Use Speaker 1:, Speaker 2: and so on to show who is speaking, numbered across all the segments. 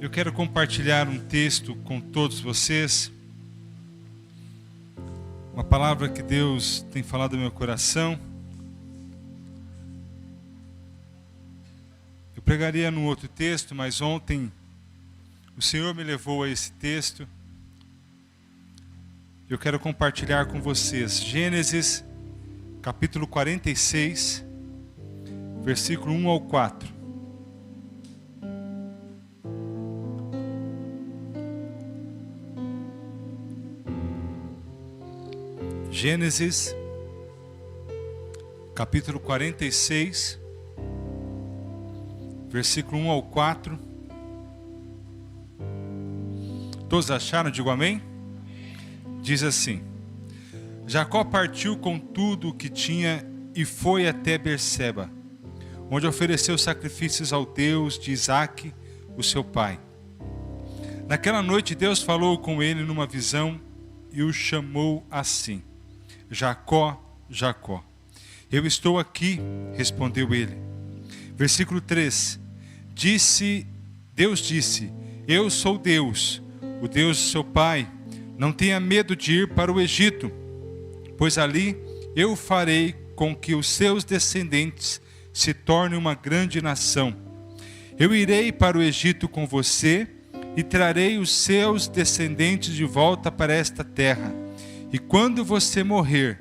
Speaker 1: Eu quero compartilhar um texto com todos vocês, uma palavra que Deus tem falado no meu coração. Eu pregaria num outro texto, mas ontem o Senhor me levou a esse texto. Eu quero compartilhar com vocês Gênesis, capítulo 46, versículo 1 ao 4. Gênesis, capítulo 46, versículo 1 ao 4. Todos acharam? Digo amém? Diz assim: Jacó partiu com tudo o que tinha e foi até Berseba, onde ofereceu sacrifícios ao Deus de Isaque, o seu pai. Naquela noite Deus falou com ele numa visão e o chamou assim: Jacó, Jacó. Eu estou aqui, respondeu ele. Versículo 3. Deus disse: Eu sou Deus, o Deus de seu pai. Não tenha medo de ir para o Egito, pois ali eu farei com que os seus descendentes se tornem uma grande nação. Eu irei para o Egito com você e trarei os seus descendentes de volta para esta terra. E quando você morrer,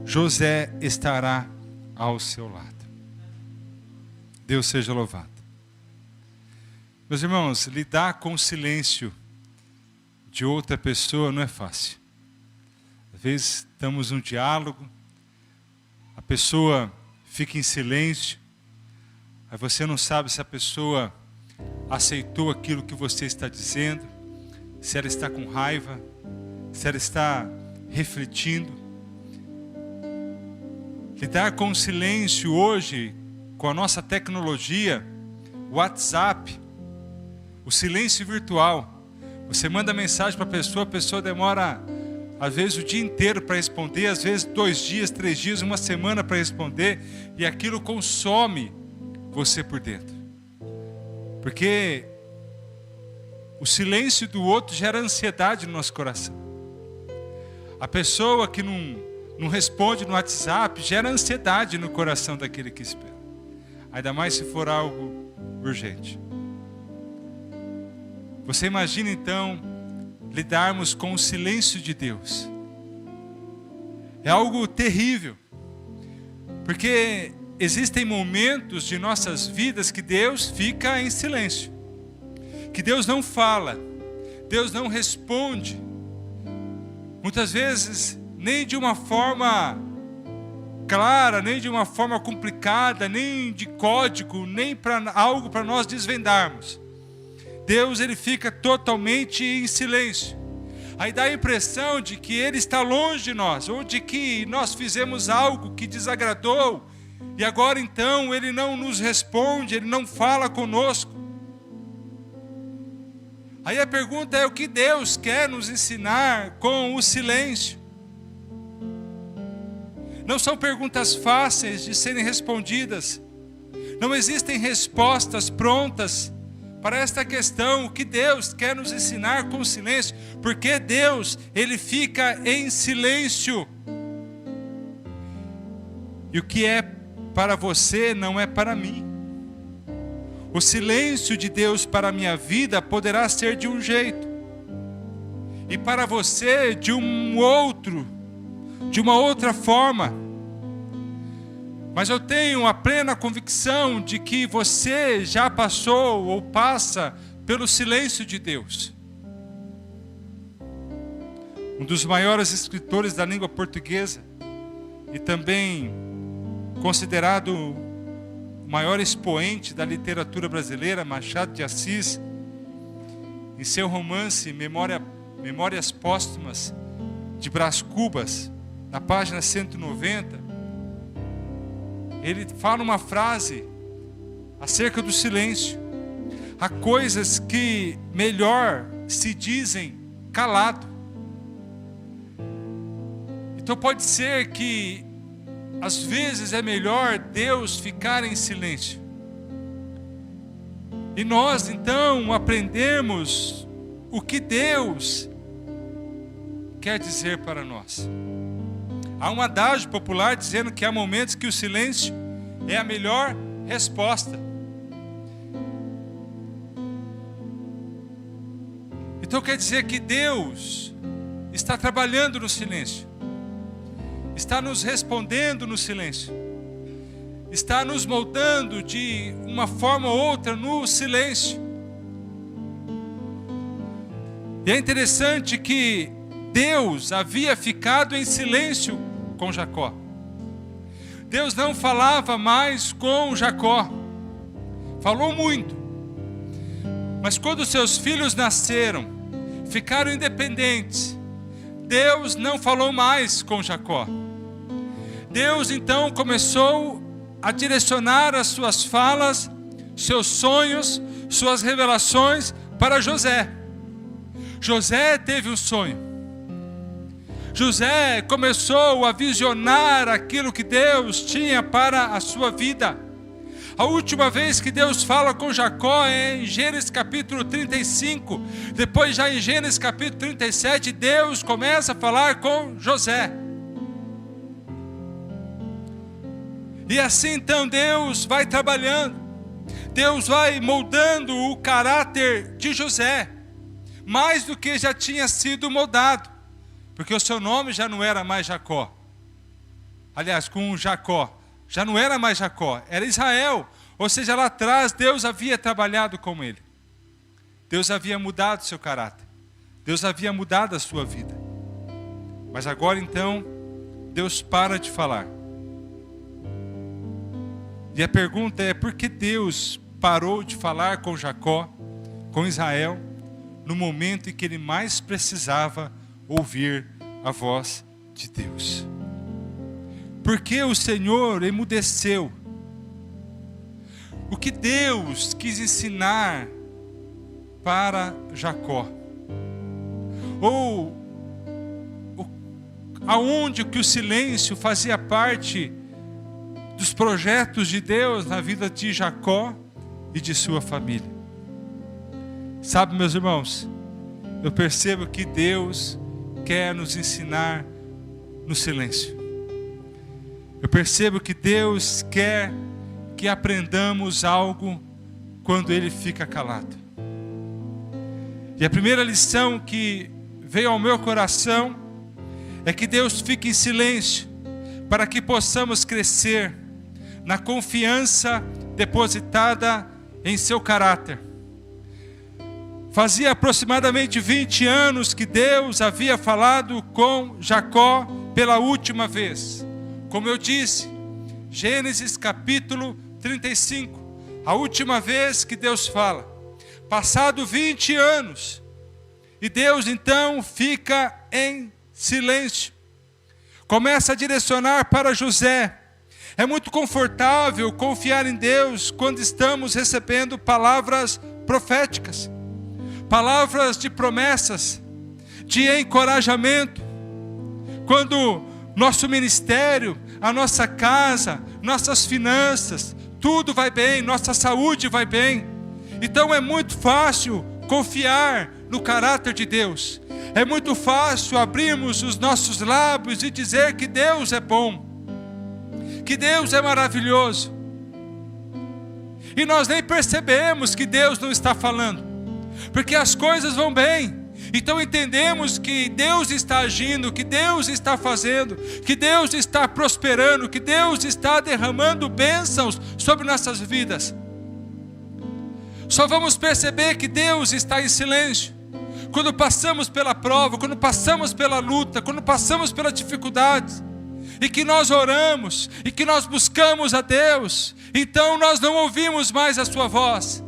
Speaker 1: José estará ao seu lado. Deus seja louvado. Meus irmãos, lidar com o silêncio de outra pessoa não é fácil. Às vezes estamos num diálogo, a pessoa fica em silêncio, aí você não sabe se a pessoa aceitou aquilo que você está dizendo, se ela está com raiva, se ela está refletindo. Lidar com o silêncio hoje, com a nossa tecnologia, o WhatsApp, o silêncio virtual. Você manda mensagem para a pessoa demora às vezes o dia inteiro para responder, às vezes 2 dias, 3 dias, uma semana para responder, e aquilo consome você por dentro. Porque o silêncio do outro gera ansiedade no nosso coração. A pessoa que não responde no WhatsApp gera ansiedade no coração daquele que espera. Ainda mais se for algo urgente. Você imagina então lidarmos com o silêncio de Deus. É algo terrível. Porque existem momentos de nossas vidas que Deus fica em silêncio. Que Deus não fala. Deus não responde. Muitas vezes nem de uma forma clara, nem de uma forma complicada, nem de código, nem para algo para nós desvendarmos. Deus, ele fica totalmente em silêncio. Aí dá a impressão de que ele está longe de nós, ou de que nós fizemos algo que desagradou, e agora então ele não nos responde, ele não fala conosco. Aí a pergunta é: o que Deus quer nos ensinar com o silêncio? Não são perguntas fáceis de serem respondidas. Não existem respostas prontas para esta questão. O que Deus quer nos ensinar com o silêncio? Porque Deus, ele fica em silêncio. E o que é para você não é para mim. O silêncio de Deus para a minha vida poderá ser de um jeito, e para você de um outro, de uma outra forma. Mas eu tenho a plena convicção de que você já passou ou passa pelo silêncio de Deus. Um dos maiores escritores da língua portuguesa e também considerado o maior expoente da literatura brasileira, Machado de Assis, em seu romance Memórias Póstumas de Brás Cubas, na página 190, ele fala uma frase acerca do silêncio. Há coisas que melhor se dizem calado. Então pode ser que às vezes é melhor Deus ficar em silêncio. E nós então aprendemos o que Deus quer dizer para nós. Há um adágio popular dizendo que há momentos que o silêncio é a melhor resposta. Então quer dizer que Deus está trabalhando no silêncio, está nos respondendo no silêncio, está nos moldando de uma forma ou outra no silêncio. E é interessante que Deus havia ficado em silêncio com Jacó. Deus não falava mais com Jacó, falou muito, mas quando seus filhos nasceram, ficaram independentes, Deus não falou mais com Jacó. Deus então começou a direcionar as suas falas, seus sonhos, suas revelações para José. José teve um sonho. José começou a visionar aquilo que Deus tinha para a sua vida. A última vez que Deus fala com Jacó é em Gênesis capítulo 35. Depois já em Gênesis capítulo 37, Deus começa a falar com José. E assim então Deus vai trabalhando. Deus vai moldando o caráter de José, mais do que já tinha sido moldado. Porque o seu nome já não era mais Jacó. Aliás, com Jacó, já não era mais Jacó, era Israel. Ou seja, lá atrás Deus havia trabalhado com ele. Deus havia mudado seu caráter. Deus havia mudado a sua vida. Mas agora então, Deus para de falar. E a pergunta é, por que Deus parou de falar com Jacó, com Israel, no momento em que ele mais precisava ouvir a voz de Deus? Porque o Senhor emudeceu. O que Deus quis ensinar para Jacó? Ou aonde que o silêncio fazia parte dos projetos de Deus na vida de Jacó e de sua família? Sabe, meus irmãos, eu percebo que Deus quer nos ensinar no silêncio. Eu percebo que Deus quer que aprendamos algo quando Ele fica calado. E a primeira lição que veio ao meu coração é que Deus fica em silêncio para que possamos crescer na confiança depositada em seu caráter. Fazia aproximadamente 20 anos que Deus havia falado com Jacó pela última vez. Como eu disse, Gênesis capítulo 35, a última vez que Deus fala. Passado 20 anos, e Deus então fica em silêncio. Começa a direcionar para José. É muito confortável confiar em Deus quando estamos recebendo palavras proféticas, palavras de promessas, de encorajamento. Quando nosso ministério, a nossa casa, nossas finanças, tudo vai bem, nossa saúde vai bem. Então é muito fácil confiar no caráter de Deus. É muito fácil abrirmos os nossos lábios e dizer que Deus é bom, que Deus é maravilhoso. E nós nem percebemos que Deus não está falando, porque as coisas vão bem. Então entendemos que Deus está agindo, que Deus está fazendo, que Deus está prosperando, que Deus está derramando bênçãos sobre nossas vidas. Só vamos perceber que Deus está em silêncio quando passamos pela prova, quando passamos pela luta, quando passamos pelas dificuldades, e que nós oramos, e que nós buscamos a Deus. Então nós não ouvimos mais a sua voz.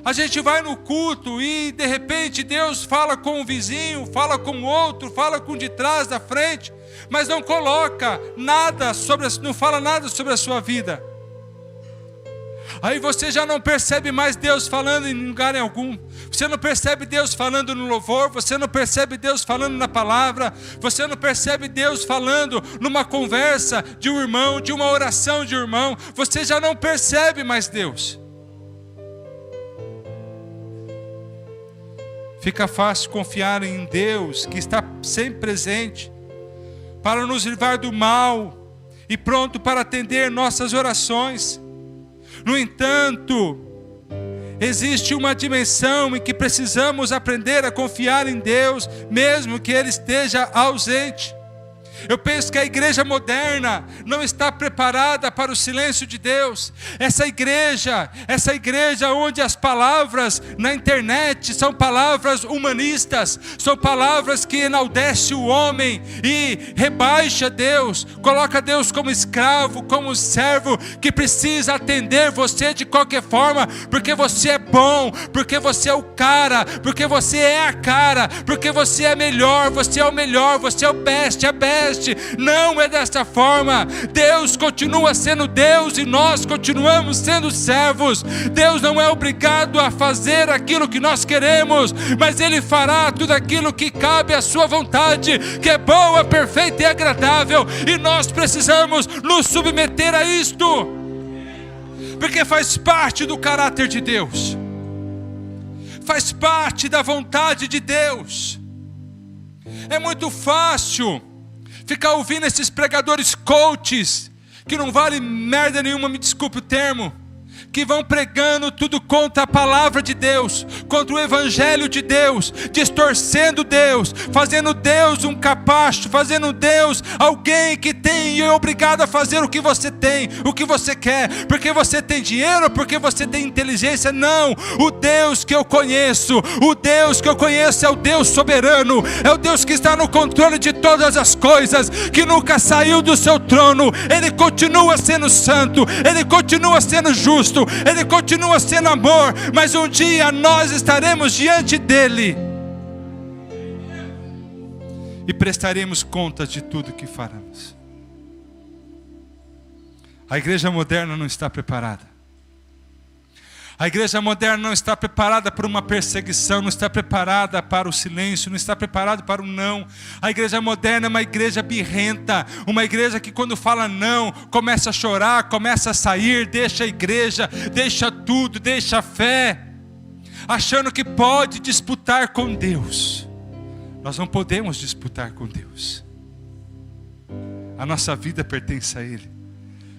Speaker 1: A gente vai no culto e de repente Deus fala com o vizinho, fala com o outro, fala com o de trás, da frente, mas não coloca nada não fala nada sobre a sua vida. Aí você já não percebe mais Deus falando em lugar algum. Você não percebe Deus falando no louvor, você não percebe Deus falando na palavra, você não percebe Deus falando numa conversa de um irmão, de uma oração de um irmão. Você já não percebe mais Deus. Fica fácil confiar em Deus, que está sempre presente, para nos livrar do mal e pronto para atender nossas orações. No entanto, existe uma dimensão em que precisamos aprender a confiar em Deus, mesmo que Ele esteja ausente. Eu penso que a igreja moderna não está preparada para o silêncio de Deus. Essa igreja onde as palavras na internet são palavras humanistas, são palavras que enaltecem o homem e rebaixa Deus, coloca Deus como escravo, como servo, que precisa atender você de qualquer forma, porque você é bom, porque você é o cara, porque você é a cara, porque você é melhor, você é o melhor, você é o best, a best. Não é dessa forma. Deus continua sendo Deus e nós continuamos sendo servos. Deus não é obrigado a fazer aquilo que nós queremos, mas Ele fará tudo aquilo que cabe à sua vontade, que é boa, perfeita e agradável, e nós precisamos nos submeter a isto, porque faz parte do caráter de Deus, faz parte da vontade de Deus. É muito fácil ficar ouvindo esses pregadores coaches, que não vale merda nenhuma, me desculpe o termo, que vão pregando tudo contra a palavra de Deus, contra o evangelho de Deus, distorcendo Deus, fazendo Deus um capacho, fazendo Deus alguém que tem e é obrigado a fazer o que você tem, o que você quer, porque você tem dinheiro, porque você tem inteligência. Não, o Deus que eu conheço é o Deus soberano, é o Deus que está no controle de todas as coisas, que nunca saiu do seu trono. Ele continua sendo santo, Ele continua sendo justo, Ele continua sendo amor, mas um dia nós estaremos diante dEle e prestaremos contas de tudo que faremos. A igreja moderna não está preparada. A igreja moderna não está preparada para uma perseguição, não está preparada para o silêncio, não está preparada para o não. A igreja moderna é uma igreja birrenta, uma igreja que quando fala não, começa a chorar, começa a sair, deixa a igreja, deixa tudo, deixa a fé, achando que pode disputar com Deus. Nós não podemos disputar com Deus. A nossa vida pertence a Ele.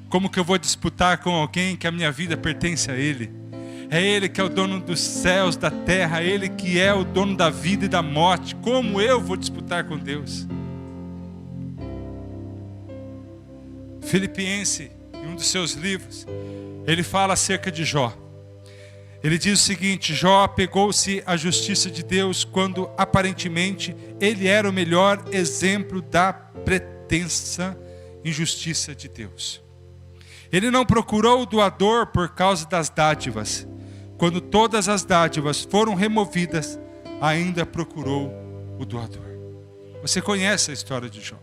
Speaker 1: Como que eu vou disputar com alguém que a minha vida pertence a Ele? É Ele que é o dono dos céus, da terra, é Ele que é o dono da vida e da morte. Como eu vou disputar com Deus? Filipenses, em um dos seus livros, ele fala acerca de Jó. Ele diz o seguinte: Jó apegou-se à justiça de Deus quando aparentemente ele era o melhor exemplo da pretensa injustiça de Deus. Ele não procurou o doador por causa das dádivas. Quando todas as dádivas foram removidas, ainda procurou o doador. Você conhece a história de Jó.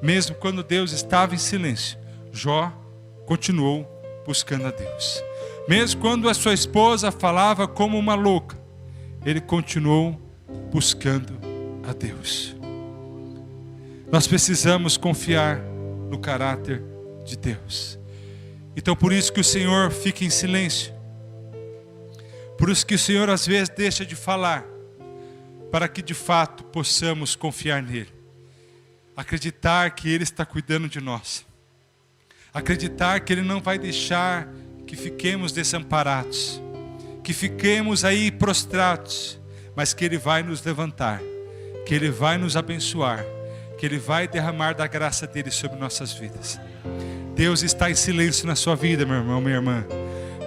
Speaker 1: Mesmo quando Deus estava em silêncio, Jó continuou buscando a Deus. Mesmo quando a sua esposa falava como uma louca, ele continuou buscando a Deus. Nós precisamos confiar no caráter de Deus. Então por isso que o Senhor fica em silêncio. Por isso que o Senhor às vezes deixa de falar, para que de fato possamos confiar nele. Acreditar que Ele está cuidando de nós. Acreditar que Ele não vai deixar que fiquemos desamparados, que fiquemos aí prostrados, mas que Ele vai nos levantar, que Ele vai nos abençoar, que Ele vai derramar da graça dEle sobre nossas vidas. Deus está em silêncio na sua vida, meu irmão, minha irmã,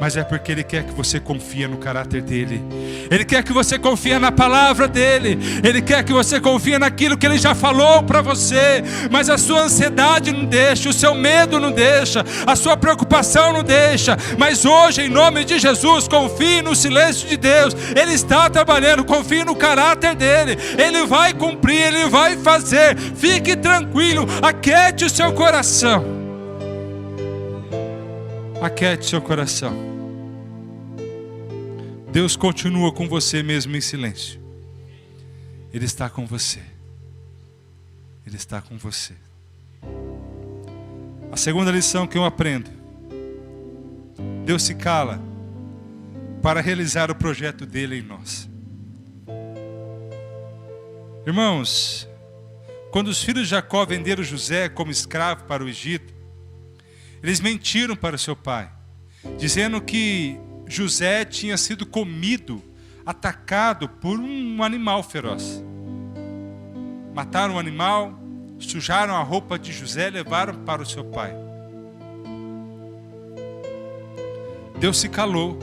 Speaker 1: mas é porque Ele quer que você confie no caráter dEle. Ele quer que você confie na palavra dEle. Ele quer que você confie naquilo que Ele já falou para você. Mas a sua ansiedade não deixa, o seu medo não deixa, a sua preocupação não deixa. Mas hoje, em nome de Jesus, confie no silêncio de Deus. Ele está trabalhando, confie no caráter dEle. Ele vai cumprir, Ele vai fazer. Fique tranquilo, aquiete o seu coração. Aquiete seu coração. Deus continua com você mesmo em silêncio. Ele está com você. Ele está com você. A segunda lição que eu aprendo: Deus se cala para realizar o projeto dele em nós. Irmãos, quando os filhos de Jacó venderam José como escravo para o Egito, eles mentiram para seu pai, dizendo que José tinha sido comido, atacado por um animal feroz. Mataram o animal, sujaram a roupa de José e levaram para o seu pai. Deus se calou,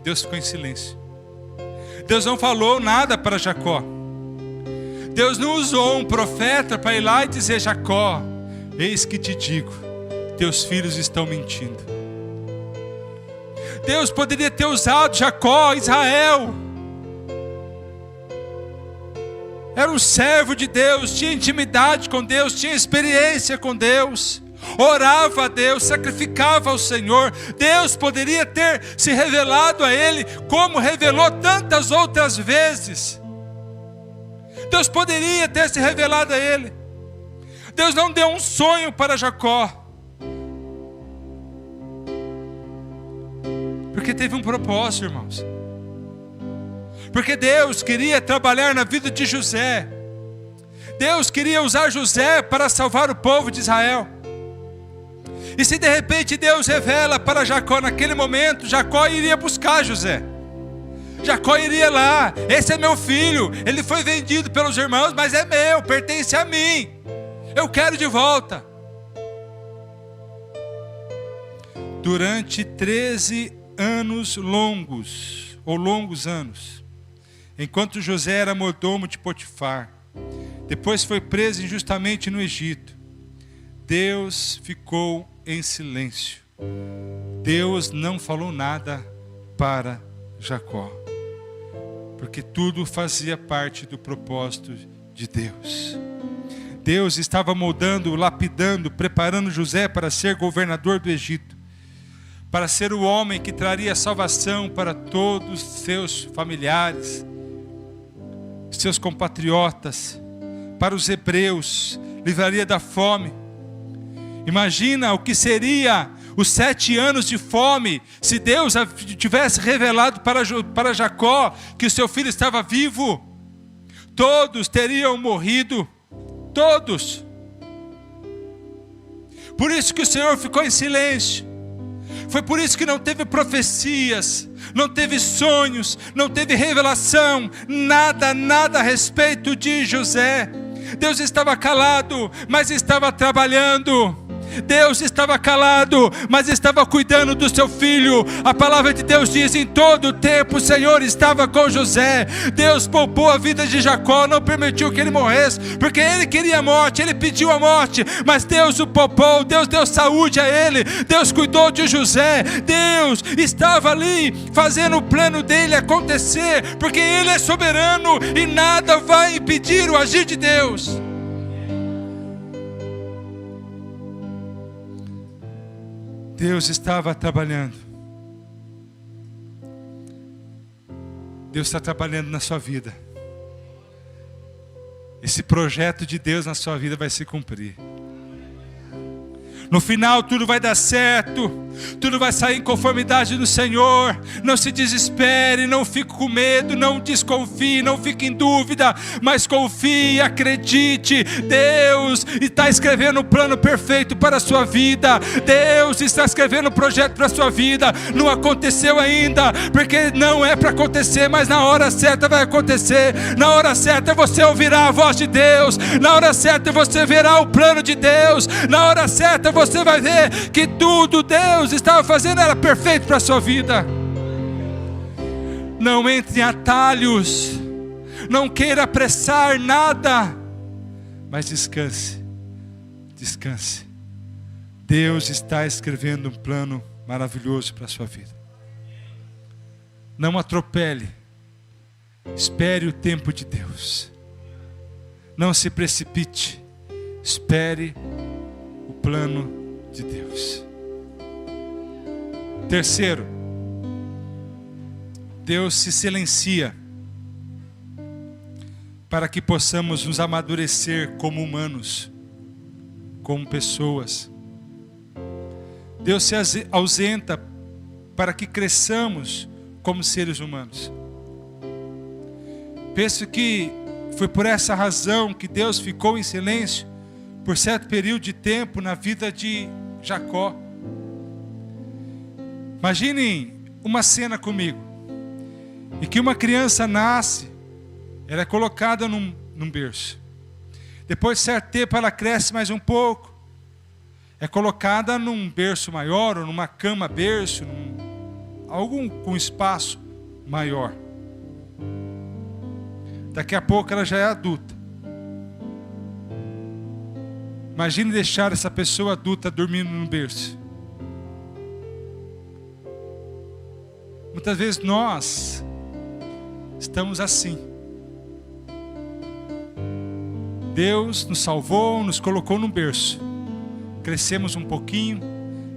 Speaker 1: Deus ficou em silêncio. Deus não falou nada para Jacó. Deus não usou um profeta para ir lá e dizer: Jacó, eis que te digo, teus filhos estão mentindo. Deus poderia ter usado Jacó, Israel. Era um servo de Deus, tinha intimidade com Deus, tinha experiência com Deus, orava a Deus, sacrificava ao Senhor. Deus poderia ter se revelado a ele, como revelou tantas outras vezes. Deus poderia ter se revelado a ele. Deus não deu um sonho para Jacó, porque teve um propósito, irmãos. Porque Deus queria trabalhar na vida de José. Deus queria usar José para salvar o povo de Israel. E se de repente Deus revela para Jacó naquele momento, Jacó iria buscar José. Jacó iria lá: esse é meu filho, ele foi vendido pelos irmãos, mas é meu, pertence a mim, eu quero de volta. Durante 13 anos longos, ou longos anos, enquanto José era mordomo de Potifar, depois foi preso injustamente no Egito, Deus ficou em silêncio. Deus não falou nada para Jacó, porque tudo fazia parte do propósito de Deus. Deus estava moldando, lapidando, preparando José para ser governador do Egito, para ser o homem que traria salvação para todos os seus familiares, seus compatriotas, para os hebreus, livraria da fome. Imagina o que seria os 7 anos de fome, se Deus tivesse revelado para Jacó que o seu filho estava vivo. Todos teriam morrido, todos. Por isso que o Senhor ficou em silêncio. Foi por isso que não teve profecias, não teve sonhos, não teve revelação, nada a respeito de José. Deus estava calado, mas estava trabalhando. Deus estava calado, mas estava cuidando do seu filho. A palavra de Deus diz: em todo o tempo o Senhor estava com José. Deus poupou a vida de Jacó, não permitiu que ele morresse, porque ele queria a morte, ele pediu a morte, mas Deus o poupou. Deus deu saúde a ele, Deus cuidou de José. Deus estava ali fazendo o plano dele acontecer, porque ele é soberano e nada vai impedir o agir de Deus. Deus estava trabalhando. Deus está trabalhando na sua vida. Esse projeto de Deus na sua vida vai se cumprir. No final tudo vai dar certo, tudo vai sair em conformidade do Senhor. Não se desespere, não fique com medo, não desconfie, não fique em dúvida, mas confie, acredite. Deus está escrevendo um plano perfeito para a sua vida. Deus está escrevendo um projeto para a sua vida. Não aconteceu ainda, porque não é para acontecer, mas na hora certa vai acontecer. Na hora certa você ouvirá a voz de Deus, na hora certa você verá o plano de Deus, na hora certa você vai ver que tudo Deus estava fazendo era perfeito para a sua vida. Não entre em atalhos, não queira apressar nada, mas descanse, descanse. Deus está escrevendo um plano maravilhoso para a sua vida. Não atropele, espere o tempo de Deus. Não se precipite, espere o plano de Deus. Terceiro, Deus se silencia para que possamos nos amadurecer como humanos, como pessoas. Deus se ausenta para que cresçamos como seres humanos. Penso que Foi por essa razão que Deus ficou em silêncio por certo período de tempo na vida de Jacó. Imaginem uma cena comigo, em que uma criança nasce, ela é colocada num berço. Depois de certo tempo ela cresce mais um pouco, é colocada num berço maior, ou numa cama berço, algum com espaço maior. Daqui a pouco ela já é adulta. Imagine deixar essa pessoa adulta dormindo no berço. Muitas vezes nós estamos assim. Deus nos salvou, nos colocou num berço. Crescemos um pouquinho,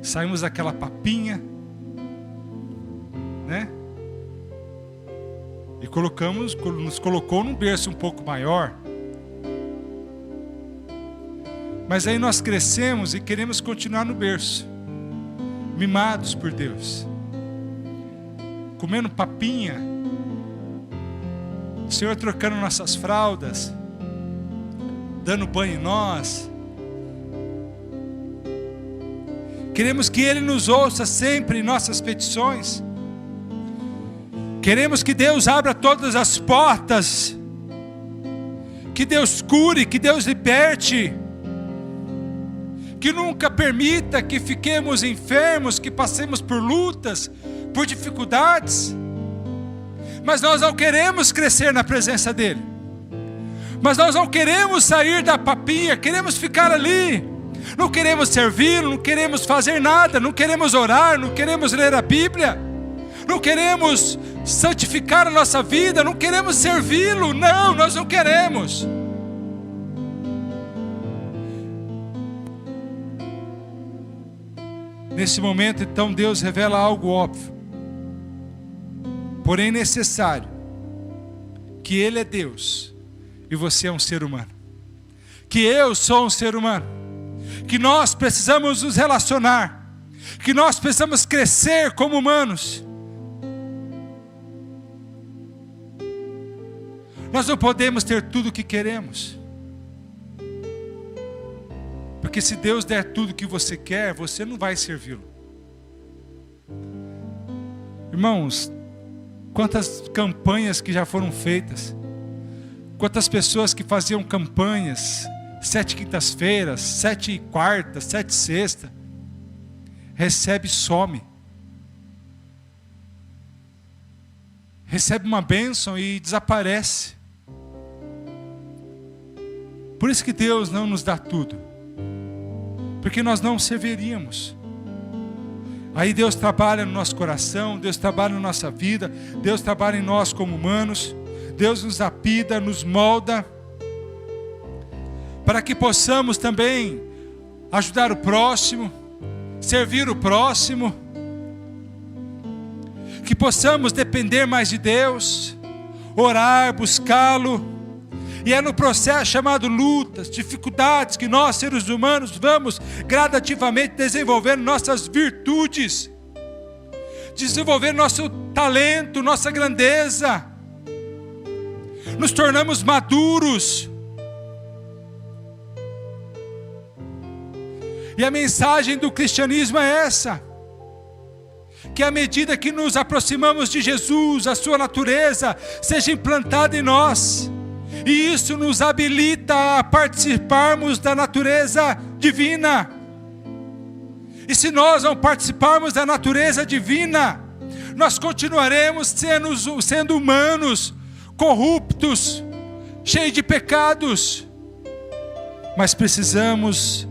Speaker 1: saímos daquela papinha, né? E nos colocou num berço um pouco maior. Mas aí nós crescemos e queremos continuar no berço, mimados por Deus, comendo papinha, o Senhor trocando nossas fraldas, dando banho em nós. Queremos que Ele nos ouça sempre em nossas petições. Queremos que Deus abra todas as portas, que Deus cure, que Deus liberte, que nunca permita que fiquemos enfermos, que passemos por lutas, por dificuldades. Mas nós não queremos crescer na presença dEle. Mas nós não queremos sair da papinha, queremos ficar ali. Não queremos servi-lo, não queremos fazer nada, não queremos orar, não queremos ler a Bíblia, não queremos santificar a nossa vida, não queremos servi-lo. Não, nós não queremos. Nesse momento, então, Deus revela algo óbvio, porém necessário, que Ele é Deus e você é um ser humano, que eu sou um ser humano, que nós precisamos nos relacionar, que nós precisamos crescer como humanos. Nós não podemos ter tudo o que queremos, porque se Deus der tudo o que você quer, você não vai servi-lo. Irmãos, quantas campanhas que já foram feitas, quantas pessoas que faziam campanhas, 7 quintas-feiras, 7 quartas, 7 sexta, recebe, some, recebe uma bênção e desaparece. Por isso que Deus não nos dá tudo, porque nós não serviríamos. Aí Deus trabalha no nosso coração, Deus trabalha na nossa vida, Deus trabalha em nós como humanos, Deus nos lapida, nos molda, para que possamos também ajudar o próximo, servir o próximo, que possamos depender mais de Deus, orar, buscá-lo. E é no processo chamado lutas, dificuldades, que nós, seres humanos, vamos gradativamente desenvolvendo nossas virtudes, desenvolvendo nosso talento, nossa grandeza, nos tornamos maduros. E a mensagem do cristianismo é essa, que à medida que nos aproximamos de Jesus, a sua natureza seja implantada em nós, e isso nos habilita a participarmos da natureza divina. E se nós não participarmos da natureza divina, nós continuaremos sendo humanos, corruptos, cheios de pecados. Mas precisamos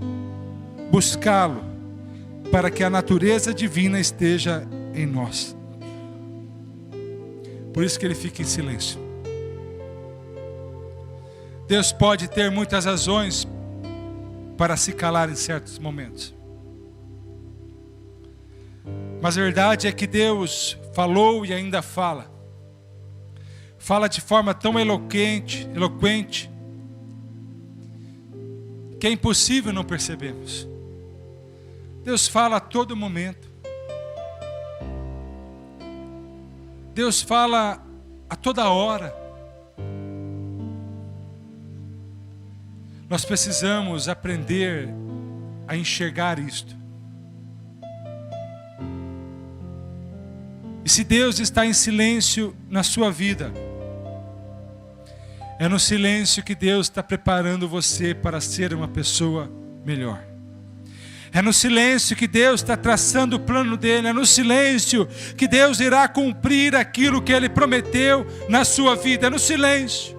Speaker 1: buscá-lo, para que a natureza divina esteja em nós. Por isso que ele fica em silêncio. Deus pode ter muitas razões para se calar em certos momentos, mas a verdade é que Deus falou e ainda fala de forma tão eloquente, que é impossível não percebermos. Deus fala a todo momento, Deus fala a toda hora. Nós precisamos aprender a enxergar isto. E se Deus está em silêncio na sua vida, é no silêncio que Deus está preparando você para ser uma pessoa melhor. É no silêncio que Deus está traçando o plano dele. É no silêncio que Deus irá cumprir aquilo que Ele prometeu na sua vida. É no silêncio.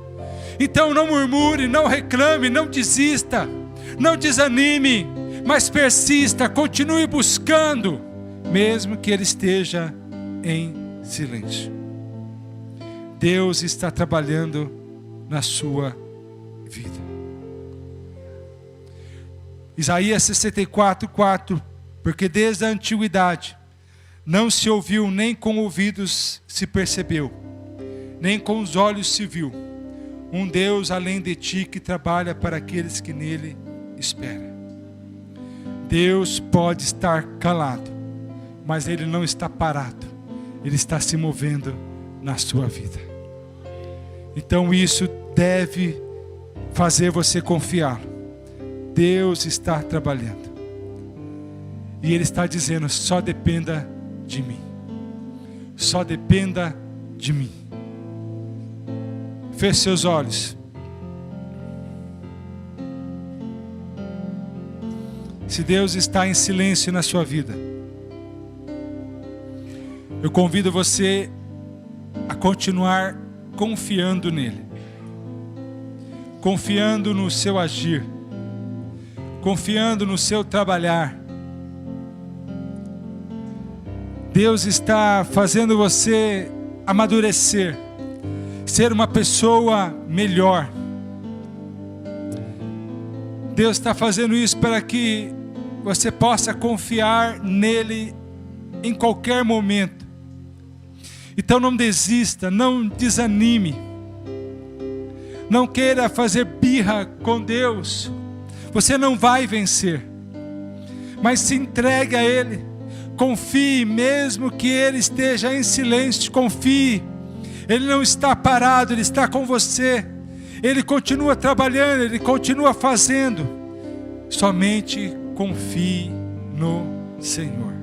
Speaker 1: Então não murmure, não reclame, não desista, não desanime, mas persista, continue buscando, mesmo que Ele esteja em silêncio. Deus está trabalhando na sua vida. Isaías 64:4, porque desde a antiguidade não se ouviu, nem com ouvidos se percebeu, nem com os olhos se viu, um Deus além de ti que trabalha para aqueles que nele esperam. Deus pode estar calado, mas Ele não está parado, Ele está se movendo na sua vida. Então isso deve fazer você confiar. Deus está trabalhando. E Ele está dizendo, só dependa de mim. Só dependa de mim. Feche seus olhos. Se Deus está em silêncio na sua vida, eu convido você a continuar confiando nele. Confiando no seu agir. Confiando no seu trabalhar. Deus está fazendo você amadurecer, ser uma pessoa melhor. Deus está fazendo isso para que você possa confiar nele em qualquer momento. Então não desista, não desanime, não queira fazer birra com Deus. Você não vai vencer, mas se entregue a Ele, confie, mesmo que Ele esteja em silêncio, confie, Ele não está parado, Ele está com você, Ele continua trabalhando, Ele continua fazendo, somente confie no Senhor.